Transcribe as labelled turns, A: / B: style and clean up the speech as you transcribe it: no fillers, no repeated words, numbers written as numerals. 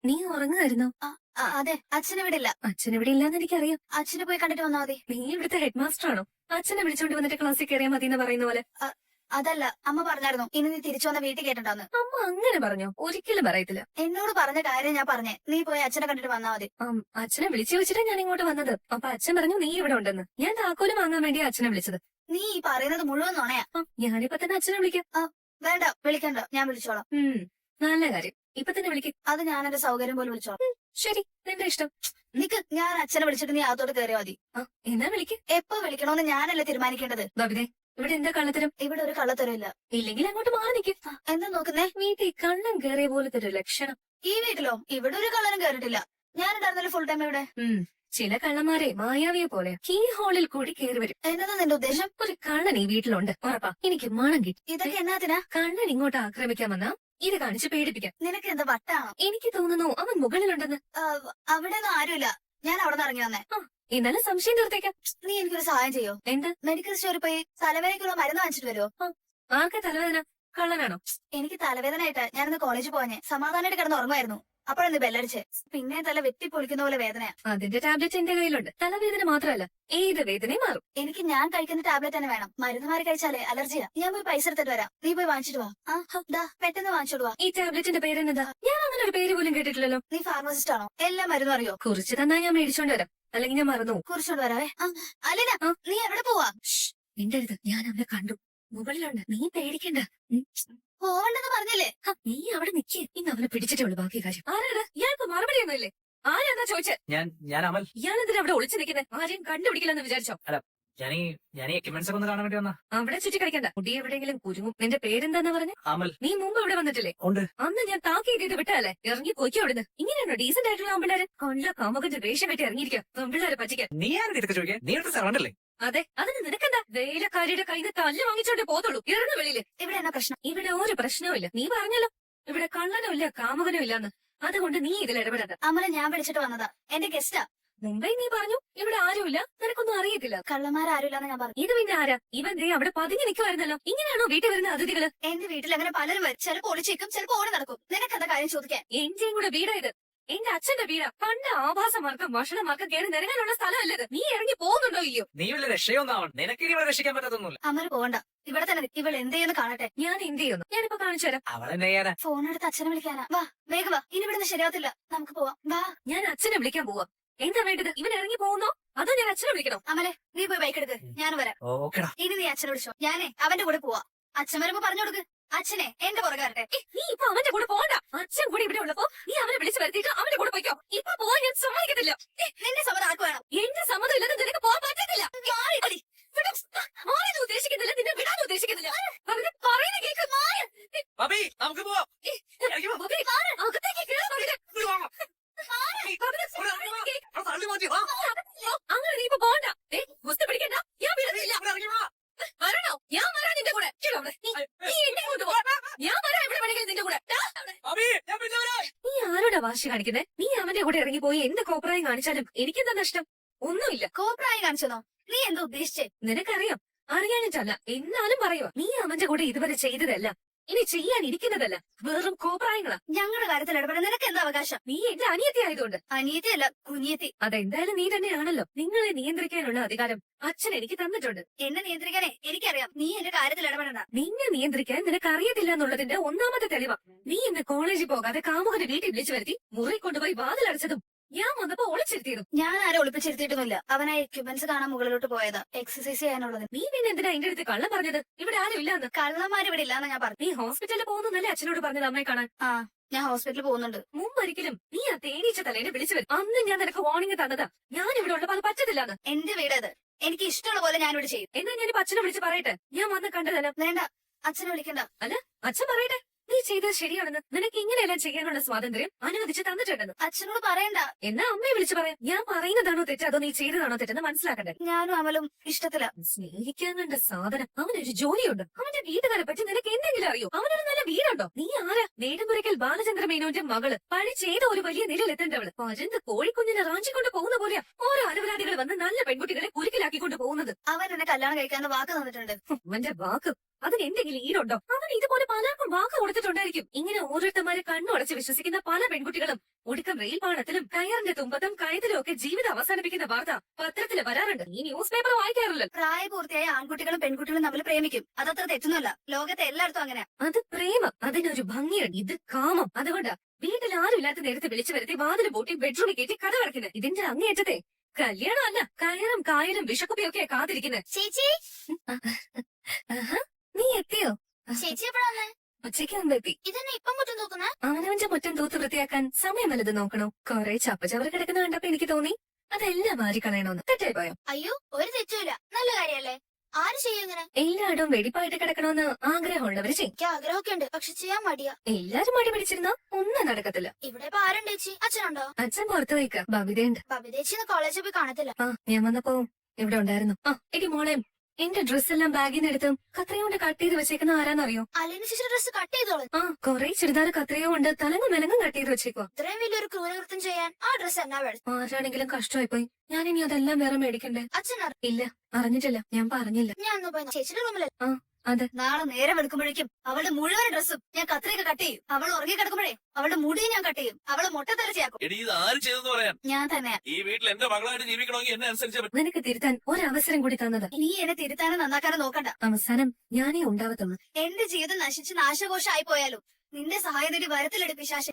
A: നീ ഉറങ്ങുമായിരുന്നോ?
B: അതെ, അച്ഛനെ വിടില്ല.
A: അച്ഛൻ ഇവിടെ ഇല്ലാന്ന് എനിക്കറിയാം.
B: അച്ഛനെ പോയി കണ്ടിട്ട് വന്നാ മതി.
A: നീ ഇവിടുത്തെ ഹെഡ് മാസ്റ്റർ ആണോ? അച്ഛനെ വിളിച്ചോണ്ട് വന്നിട്ട് ക്ലാസ്സിൽ കയറിയാൽ മതി എന്ന് പറയുന്ന പോലെ.
B: അതല്ല, അമ്മ പറഞ്ഞായിരുന്നു ഇനി നീ തിരിച്ചു വന്ന വീട്ടിൽ കേട്ടിട്ടുണ്ടെന്ന്.
A: അമ്മ അങ്ങനെ പറഞ്ഞോ? ഒരിക്കലും പറയത്തില്ല.
B: എന്നോട് പറഞ്ഞ കാര്യം ഞാൻ പറഞ്ഞേ. നീ പോയി അച്ഛനെ കണ്ടിട്ട് വന്നാ മതി.
A: അച്ഛനെ വിളിച്ചു വെച്ചിട്ടാ ഞാൻ ഇങ്ങോട്ട് വന്നത്. അപ്പൊ അച്ഛൻ പറഞ്ഞു നീ ഇവിടെ ഉണ്ടെന്ന്. ഞാൻ താക്കോല് വാങ്ങാൻ വേണ്ടി അച്ഛനെ വിളിച്ചത്.
B: നീ ഈ പറയുന്നത് മുഴുവൻ നുണയാ.
A: ഞാനിപ്പോ തന്നെ അച്ഛനെ വിളിക്കാം.
B: വേണ്ട, വിളിക്കണ്ട, ഞാൻ വിളിച്ചോളാം.
A: നല്ല കാര്യം. ഇപ്പൊ തന്നെ വിളിക്കും.
B: അത് ഞാൻ എന്റെ സൗകര്യം പോലെ വിളിച്ചോളാം.
A: ശരി, നിന്റെ ഇഷ്ടം.
B: നിക്ക്, ഞാൻ അച്ഛനെ വിളിച്ചിട്ട് നീ അകത്തോട്ട് കയറിയാ മതി.
A: എന്നാ വിളിക്കും.
B: എപ്പോ വിളിക്കണോന്ന് ഞാനല്ലേ തീരുമാനിക്കേണ്ടത്.
A: ബബിതേ, ഇവിടെ എന്താ കള്ളത്തരം?
B: ഇവിടെ ഒരു കള്ളത്തരം ഇല്ല.
A: ഇല്ലെങ്കിൽ അങ്ങോട്ട് മാറി നിൽക്കും.
B: എന്താ നോക്കുന്നേ?
A: വീട്ടിൽ കള്ളം കയറിയ പോലത്തെ ഒരു ലക്ഷണം.
B: ഈ വീട്ടിലോ? ഇവിടെ ഒരു കള്ളനും കയറിയിട്ടില്ല. ഞാനുണ്ടായിരുന്നല്ലോ ഫുൾ ടൈം ഇവിടെ.
A: ചില കള്ളന്മാരെ മായാവിയെ പോലെ കീ ഹോളിൽ കൂടി കയറി വരും.
B: എന്നതാ നിന്റെ ഉദ്ദേശം?
A: ഒരു കള്ളൻ ഈ വീട്ടിലുണ്ട്, ഉറപ്പാ. എനിക്ക് മണം കിട്ടി.
B: ഇതൊക്കെ എന്നാത്തിനാ?
A: കള്ളൻ ഇങ്ങോട്ട് ആക്രമിക്കാൻ വന്നാ ഇത് കാണിച്ച് പേടിപ്പിക്കാം.
B: നിനക്ക് എന്താ വട്ടാണോ?
A: എനിക്ക് തോന്നുന്നു അവൻ മുകളിലുണ്ടെന്ന്.
B: അവിടെ ഒന്നും ആരുമില്ല. ഞാൻ അവിടെ നിന്ന് ഇറങ്ങി വന്നേ.
A: എന്നാലും സംശയം തീർത്തേക്കാം.
B: നീ എനിക്കൊരു സഹായം ചെയ്യോ?
A: എന്ത്?
B: മെഡിക്കൽ സ്റ്റോറിൽ പോയി തലവേദനയ്ക്കുള്ള മരുന്ന് വാങ്ങിച്ചിട്ട് വരുമോ?
A: ആർക്കെ തലവേദന? കള്ളനാണോ?
B: എനിക്ക് തലവേദനയായിട്ട് ഞാനിന്ന് കോളേജിൽ പോവാഞ്ഞേ. സമാധാനമായിട്ട് കിടന്ന് ഉറങ്ങുമായിരുന്നു. അപ്പോഴെന്ന് ബെല്ലടിച്ച്. പിന്നെ തല വെട്ടിപ്പൊളിക്കുന്ന പോലെ വേദനയാ.
A: അതിന്റെ ടാബ്ലറ്റ് എന്റെ കയ്യിലുണ്ട്. തലവേദന മാത്രമല്ല, ഏത് വേദനയും മാറും.
B: എനിക്ക് ഞാൻ കഴിക്കുന്ന ടാബ്ലറ്റ് തന്നെ വേണം. മരുന്ന് മാറി കഴിച്ചാലേ അലർജിയാ. ഞാൻ പോയി പൈസ എടുത്തിട്ട് വരാം. നീ പോയി വാങ്ങിച്ചിട്ട് വാ. പെട്ടെന്ന് വാങ്ങിച്ചോട്ട് വാ.
A: ഈ ടാബ്ലറ്റിന്റെ പേരെന്നതാ? ഞാൻ അങ്ങനെ ഒരു പേര് പോലും കേട്ടിട്ടില്ലല്ലോ.
B: നീ ഫാർമസിസ്റ്റ് ആണോ? എല്ലാ മരുന്നും അറിയോ?
A: കുറിച്ച് തന്നാ ഞാൻ മേടിച്ചോണ്ട് വരാം. അല്ലെങ്കിൽ ഞാൻ മറന്നു.
B: കുറിച്ചോണ്ട് വരാവേ. അലിന, നീ എവിടെ പോവാ?
A: മിണ്ടരുത്, ഞാൻ അവനെ കണ്ടു. മുകളിലുണ്ട്. നീ പേടിക്കണ്ട.
B: പോവണ്ടെന്ന് പറഞ്ഞില്ലേ?
A: നീ അവിടെ നിൽക്കേ. ഇന്ന് അവനെ പിടിച്ചിട്ടേ ഉള്ളു ബാക്കി കാര്യം. ആരാണ്? ഇയാൾക്ക് മറുപടി ഒന്നുമില്ലേ? ആരാന്നാ ചോദിച്ചേ?
C: ഞാൻ അമൽ.
A: ഇയാളെന്തിനാ അവിടെ ഒളിച്ചു നിൽക്കുന്നത്? ആരെയും കണ്ടുപിടിക്കില്ലെന്ന് വിചാരിച്ചോ?
C: ഞാൻ എക്യുപ്മെന്റ്സ് ഒന്ന് കാണാൻ വേണ്ടി വന്നാ.
A: അവിടെ ചുറ്റി കളിക്കണ്ട. മുടി എവിടെയെങ്കിലും കുരുങ്ങും. നിന്റെ പേരെന്താന്ന് പറഞ്ഞു?
C: അമൽ.
A: നീ മുമ്പ് ഇവിടെ വന്നിട്ടില്ലേ?
C: ഉണ്ട്.
A: അന്ന് ഞാൻ താക്കീത് ചെയ്ത് വിട്ടല്ലേ? ഇറങ്ങി പോയിക്കോ അവിടുന്ന്. ഇങ്ങനെയാണോ ഡീസന്റ് ആയിട്ടുള്ള ആമ്പിള്ളേര്? കൊള്ള കാമുകന്റെ വേഷം കെട്ടി ഇറങ്ങിയിരിക്കാം പെമ്പിള്ളേരെ പറ്റിക്കാൻ.
C: നീ ആരുടെ ഇതൊക്കെ ചോദിക്കാൻ? നീ അടുത്ത സെറണ്ടല്ലേ?
A: അതെ, അതിന് നിനക്കെന്താ? വേലക്കാരിയുടെ കയ്യിൽ നിന്ന് തല്ല് വാങ്ങിച്ചോണ്ടേ പോത്തുള്ളൂ. ഇറങ്ങു വെളിയില്.
B: ഇവിടെ എന്നാ പ്രശ്നം?
A: ഇവിടെ ഒരു പ്രശ്നവും ഇല്ല. നീ പറഞ്ഞല്ലോ ഇവിടെ കള്ളനും ഇല്ല കാമുകനും ഇല്ലാന്ന്. അതുകൊണ്ട് നീ ഇതിൽ ഇടപെടണ്ട.
B: അമല, ഞാൻ വിളിച്ചിട്ട് വന്നതാ. എന്റെ ഗസ്റ്റാ.
A: മുമ്പേ നീ പറഞ്ഞു ഇവിടെ ആരുമില്ല, നിനക്കൊന്നും അറിയത്തില്ല.
B: കള്ളന്മാരാരുമില്ലെന്ന് ഞാൻ പറഞ്ഞു.
A: ഇത് പിന്നെ ആരാ? ഇവൻ ദേ അവിടെ പതുങ്ങി നിൽക്കുമായിരുന്നല്ലോ. ഇങ്ങനെയാണോ വീട്ടിൽ വരുന്ന അതിഥികള്?
B: എന്റെ വീട്ടിൽ അങ്ങനെ പലരും വരും. ചിലപ്പോ ഒളിച്ചേക്കും, ചിലപ്പോ ഓടി നടക്കും. നിനക്കെന്താ കാര്യം ചോദിക്കാൻ?
A: എന്റെയും കൂടെ വീടാ ഇത്. എന്റെ അച്ഛന്റെ വീടാ. പണ്ട് ആഭാസമാർക്കും ഭക്ഷണമാർക്കും കയറി നിരങ്ങാനുള്ള സ്ഥലമല്ലത്. നീ ഇറങ്ങി പോകുന്നുണ്ടോ ഇല്ലയോ?
C: നീ വല്ല രക്ഷയൊന്നാവണം. നിനക്ക് ഇനി ഇവിടെ രക്ഷിക്കാൻ പറ്റത്തൊന്നുമില്ല.
B: അമല പോകണ്ട, ഇവിടെ തന്നെ. ഇവൾ എന്ത് ചെയ്യുന്നു കാണട്ടെ.
A: ഞാൻ എന്ത് ചെയ്യുന്നു? ഞാനിപ്പോ കാണിച്ചു തരാം.
C: അവളെന്നെ ചെയ്യാനാ?
B: ഫോൺ എടുത്ത് അച്ഛനെ വിളിക്കാനാ. വാ, വേഗം വാ. ഇനി ഇവിടുന്ന് ശരിയാവത്തില്ല. നമുക്ക് പോവാം. വാ.
A: ഞാൻ അച്ഛനെ വിളിക്കാൻ പോവാ. എന്താ വേണ്ടത്? ഇവൻ ഇറങ്ങി പോകുന്നോ അതോ ഞാൻ അച്ഛനെ വിളിക്കണോ?
B: അമലെ, നീ പോയി ബൈക്ക് എടുക്ക്. ഞാൻ വരാം.
C: ഓക്കെടാ.
B: ഇനി നീ അച്ഛനെ വിളിച്ചോ. ഞാനേ അവന്റെ കൂടെ പോവാ. അച്ഛൻ വരുമ്പോ പറഞ്ഞു കൊടുക്ക്. അച്ഛനെ എന്റെ പുറകെ വരട്ടെ.
A: നീ ഇപ്പൊ അവന്റെ കൂടെ പോകണ്ട. അച്ഛൻ കൂടി ഇവിടെ ഉള്ളപ്പോ നീ അവനെ വിളിച്ചു വരുത്തിയിട്ട് അവന്റെ കൂടെ പോയിക്കോ. ഇപ്പൊ പോവാൻ ഞാൻ സമ്മതിക്കത്തില്ല.
B: നിന്റെ സമ്മതം ആർക്ക് വേണം?
A: എന്റെ സമ്മതം ഇല്ലാതെ നിനക്ക് പോകാൻ പറ്റത്തില്ല. മാറാൻ ഉദ്ദേശിക്കുന്നില്ല, നിന്നെ വിടാൻ ഉദ്ദേശിക്കുന്നില്ല. പറയുന്ന കേക്ക്.
C: ബബി, നമുക്ക് പോവാം.
A: അകത്തേക്ക് കേറാൻ അങ്ങനെ നീ ഇപ്പൊ പോകണ്ട. ഗുസ്തി പിടിക്കണ്ട. ഞാൻ വിടുന്നില്ല. വരണോ? ഞാൻ വരാൻ നിന്റെ കൂടെ. നീ എന്നെ കൊണ്ടുപോ. ഞാൻ വരാം എവിടെ വേണമെങ്കിലും നിന്റെ കൂടെ. നീ ആരോടാ വാശി കാണിക്കുന്നത്? നീ അവന്റെ കൂടെ ഇറങ്ങിപ്പോയി എന്ത് കോപ്രായം കാണിച്ചാലും എനിക്കെന്താ നഷ്ടം? ഒന്നുമില്ല.
B: കോപ്രായം കാണിച്ചെന്നോ? നീ എന്താ ഉദ്ദേശിച്ചേ?
A: നിനക്കറിയാം. അറിയാനിട്ടല്ല, എന്നാലും പറയുക. നീ അവന്റെ കൂടെ ഇതുവരെ ചെയ്തതല്ല, ഇനി ചെയ്യാനിരിക്കുന്നതല്ല, വെറും കോപ്രായങ്ങളാ.
B: ഞങ്ങളുടെ കാര്യത്തിൽ ഇടപെടാൻ നിനക്ക് എന്താ അവകാശം?
A: നീ എന്റെ അനിയത്തി ആയതുകൊണ്ട്.
B: അനിയത്തിയല്ല, കുനിയത്തി.
A: അതെന്തായാലും നീ തന്നെയാണല്ലോ. നിങ്ങളെ നിയന്ത്രിക്കാനുള്ള അധികാരം അച്ഛൻ എനിക്ക് തന്നിട്ടുണ്ട്.
B: എന്നെ നിയന്ത്രിക്കാനേ എനിക്കറിയാം. നീ എന്റെ കാര്യത്തിൽ ഇടപെടണ്ട.
A: നിന്നെ നിയന്ത്രിക്കാൻ നിനക്ക് അറിയത്തില്ല എന്നുള്ളതിന്റെ ഒന്നാമത്തെ തെളിവാ. നീ ഇന്ന് കോളേജിൽ പോകാതെ കാമുകന്റെ വീട്ടിൽ വിളിച്ചു വരുത്തി മുറി കൊണ്ടുപോയി വാതിലടച്ചതും ഞാൻ വന്നപ്പോ ഒളിച്ചിരുത്തിയതും.
B: ഞാൻ ആരും ഒളിപ്പിച്ചിരുത്തിയിട്ടൊന്നുമില്ല. അവനാ എക്യുപ്മെന്റ്സ് കാണാൻ മുകളിലോട്ട് പോയതാ, എക്സസൈസ് ചെയ്യാനുള്ളത്.
A: നീ പിന്നെ എന്തിനാ എന്റെ അടുത്ത് കള്ളം പറഞ്ഞത്? ഇവിടെ ആരും ഇല്ലാന്ന്.
B: കള്ളന്മാർ ഇവിടെ ഇല്ലാന്ന് ഞാൻ പറഞ്ഞു.
A: നീ ഹോസ്പിറ്റലിൽ പോകുന്നല്ലേ അച്ഛനോട് പറഞ്ഞത് അമ്മയെ കാണാൻ?
B: ഞാൻ ഹോസ്പിറ്റലിൽ പോകുന്നുണ്ട്.
A: മുമ്പൊരിക്കലും നീ ആ തേനീച്ച തലേനെ വിളിച്ചു വരും. അന്ന് ഞാൻ നിനക്ക് വാർണിംഗ് തന്നതാ. ഞാൻ ഇവിടെ ഉള്ളപ്പോ അത് പറ്റത്തില്ലാന്ന്.
B: എന്റെ വീടത്. എനിക്ക് ഇഷ്ടമുള്ള പോലെ ഞാൻ ഇവിടെ ചെയ്യും.
A: എന്നാ ഞാനിപ്പോ അച്ഛനെ വിളിച്ച് പറയട്ടെ ഞാൻ വന്ന് കണ്ടതല്ല.
B: വേണ്ട, അച്ഛനെ വിളിക്കണ്ട.
A: അല്ല, അച്ഛൻ പറയട്ടെ നീ ചെയ്തത് ശരിയാണെന്ന്. നിനക്ക് ഇങ്ങനെയെല്ലാം ചെയ്യാനുള്ള സ്വാതന്ത്ര്യം അനുവദിച്ച് തന്നിട്ടുണ്ടെന്ന്.
B: അച്ഛനോട് പറയണ്ട.
A: എന്നാ അമ്മയെ വിളിച്ചു പറയാം. ഞാൻ പറയുന്നതാണോ തെറ്റ് അതോ നീ ചെയ്തതാണോ തെറ്റെന്ന് മനസ്സിലാക്കണ്ടേ?
B: ഞാനും അമലും ഇഷ്ടത്തില.
A: സ്നേഹിക്കാൻ കണ്ട സാധനം. അവനൊരു ജോലിയുണ്ട്. അവന്റെ വീട്ടുകാരെ പറ്റി നിനക്ക് എന്തെങ്കിലും അറിയോ? അവനൊരു നല്ല വീടുണ്ടോ? നീ ആരാ? നേടുമുറിക്കൽ ബാലചന്ദ്ര മേനോന്റെ മകള്. പഠിച്ചേത ഒരു വലിയ നിലയിലെത്തേണ്ടവള്. പരന്ത് കോഴിക്കുഞ്ഞിനെ റാഞ്ചിക്കൊണ്ട് പോകുന്ന പോലെയാ ഓരോ അലവരാദികൾ വന്ന് നല്ല പെൺകുട്ടികളെ കുരുക്കിലാക്കിക്കൊണ്ട് പോകുന്നത്.
B: അവൻ എന്നെ കല്യാണം കഴിക്കാന്ന് വാക്ക് തന്നിട്ടുണ്ട്.
A: അവന്റെ വാക്ക് അതിന് എന്തെങ്കിലും ഈടുണ്ടോ? അവൻ ഇതുപോലെ പലർക്കും വാക്ക് കൊടുത്തിട്ടുണ്ടായിരിക്കും. ഇങ്ങനെ ഓരോരുത്തന്മാരെ കണ്ണുടച്ച് വിശ്വസിക്കുന്ന പല പെൺകുട്ടികളും ഒടുക്കം റെയിൽ പാളത്തിലും കയറിന്റെ തുമ്പത്തും കയത്തിലും ഒക്കെ ജീവിതം അവസാനിപ്പിക്കുന്ന വാർത്ത പത്രത്തിൽ വരാറുണ്ട്. ഈ ന്യൂസ് പേപ്പർ വായിക്കാറില്ല.
B: പ്രായപൂർത്തിയായ ആൺകുട്ടികളും പെൺകുട്ടികളും തമ്മിൽ പ്രേമിക്കും. അതത്ര തെറ്റൊന്നുമല്ല. ലോകത്തെ എല്ലായിടത്തും അങ്ങനെ.
A: അത് പ്രേമം, അതിനൊരു ഭംഗിയുണ്ട്. ഇത് കാമം. അതുകൊണ്ടാ വീട്ടിൽ ആരും ഇല്ലാത്ത നേരത്തെ വിളിച്ചു വരുത്തി വാതില് പൂട്ടി ബെഡ്റൂമിൽ കയറ്റി കഥ വരയ്ക്കുന്നത്. ഇതിന്റെ അങ്ങേറ്റത്തെ കല്യാണം അല്ല, കയറും കായലും വിഷക്കുപ്പിയൊക്കെ കാത്തിരിക്കുന്നത്.
B: ചേച്ചി
A: നീ എത്തിയോ?
B: ചേച്ചി എപ്പോഴാണ്?
A: ഉച്ചയ്ക്ക് മുമ്പ് എത്തി.
B: ഇതന്നെ ഇപ്പം മുറ്റം തൂക്കുന്ന?
A: അവനവന്റെ മുറ്റം തൂത്ത് വൃത്തിയാക്കാൻ സമയം വല്ലത് നോക്കണോ? കുറെ ചപ്പച്ചവർ കിടക്കുന്ന കണ്ടപ്പോ എനിക്ക് തോന്നി അതെല്ലാം മാറി കളയണോന്ന്. തെറ്റായി പോയോ?
B: അയ്യോ, ഒരു തെറ്റുമില്ല. നല്ല കാര്യല്ലേ? ആര് ചെയ്യും ഇങ്ങനെ?
A: എല്ലായിടവും വെടിപ്പായിട്ട് കിടക്കണോന്ന് ആഗ്രഹമുള്ളവര് ചെയ്യും.
B: എനിക്ക് ആഗ്രഹമൊക്കെ ഉണ്ട്, പക്ഷെ ചെയ്യാൻ മടിയാ.
A: എല്ലാരും മടി പിടിച്ചിരുന്ന ഒന്നും നടക്കത്തില്ല.
B: ഇവിടെ ഇപ്പൊ ആരുണ്ട് ചേച്ചി? അച്ഛനുണ്ടോ?
A: അച്ഛൻ പുറത്തു പോയിക്ക, ബബിതയുണ്ട്.
B: ബബിതേച്ചിന്ന് കോളേജിൽ പോയി കാണത്തില്ല.
A: ഞാൻ വന്നപ്പോ ഇവിടെ ഉണ്ടായിരുന്നു. എടി മോളെ, എന്റെ ഡ്രസ്സെല്ലാം ബാഗിൽ നിന്ന് എടുത്തും കത്രയും കൊണ്ട് കട്ട് ചെയ്ത് വെച്ചേക്കുന്ന ആരാന്നറിയോ?
B: അലീന ചേച്ചിയുടെ ഡ്രസ് കട്ട് ചെയ്തോളൂ.
A: കൊറേ ചുരിദാർ കത്രയോ കൊണ്ട് തലങ്ങും മെലങ്ങും കട്ട് ചെയ്ത് വെച്ചേക്കോ.
B: ഇത്രയും വലിയൊരു ക്രൂരകൃത്യം ചെയ്യാൻ ആ ഡ്രസ് എന്നാ വേണം?
A: ആരാണെങ്കിലും കഷ്ടമായിപ്പോയി. ഞാനിനി അതെല്ലാം വേറെ മേടിക്കണ്ടേ?
B: അച്ഛൻ
A: ഇല്ല, അറിഞ്ഞിട്ടില്ല. ഞാൻ പറഞ്ഞില്ല.
B: ഞാൻ ഒന്ന് പോയി ചേച്ചിയുടെ റൂമിൽ.
A: അതെ,
B: നാളെ നേരം വെളുക്കുമ്പോഴേക്കും അവളുടെ മുഴുവൻ ഡ്രസ്സും ഞാൻ കത്രിയൊക്കെ കട്ട് ചെയ്യും. അവൾ ഉറങ്ങി കിടക്കുമ്പോഴേ അവളുടെ മുടിയും ഞാൻ കട്ട് ചെയ്യും. അവള് മുട്ടത്തരച്ചയാക്കും.
D: എടി ഇത് ആര് ചെയ്തെന്ന് പറയാൻ?
B: ഞാൻ തന്നെയാ.
D: ഈ വീട്ടിൽ എന്റെ മകളായിട്ട് ജീവിക്കണമെങ്കിൽ എന്നെ അനുസരിച്ച് പറ്റും.
A: നിനക്ക് തിരുത്താൻ ഒരവസരം കൂടി തന്നത്.
B: നീ എന്നെ തിരുത്താനോ നന്നാക്കാനോ നോക്കണ്ട.
A: അവസാനം ഞാനേ ഉണ്ടാവത്തുള്ളൂ.
B: എന്റെ ജീവിതം നശിച്ച് നാശകോശമായി പോയാലും നിന്റെ സഹായം തേടി വരത്തിലെടുപ്പ് ശാശ.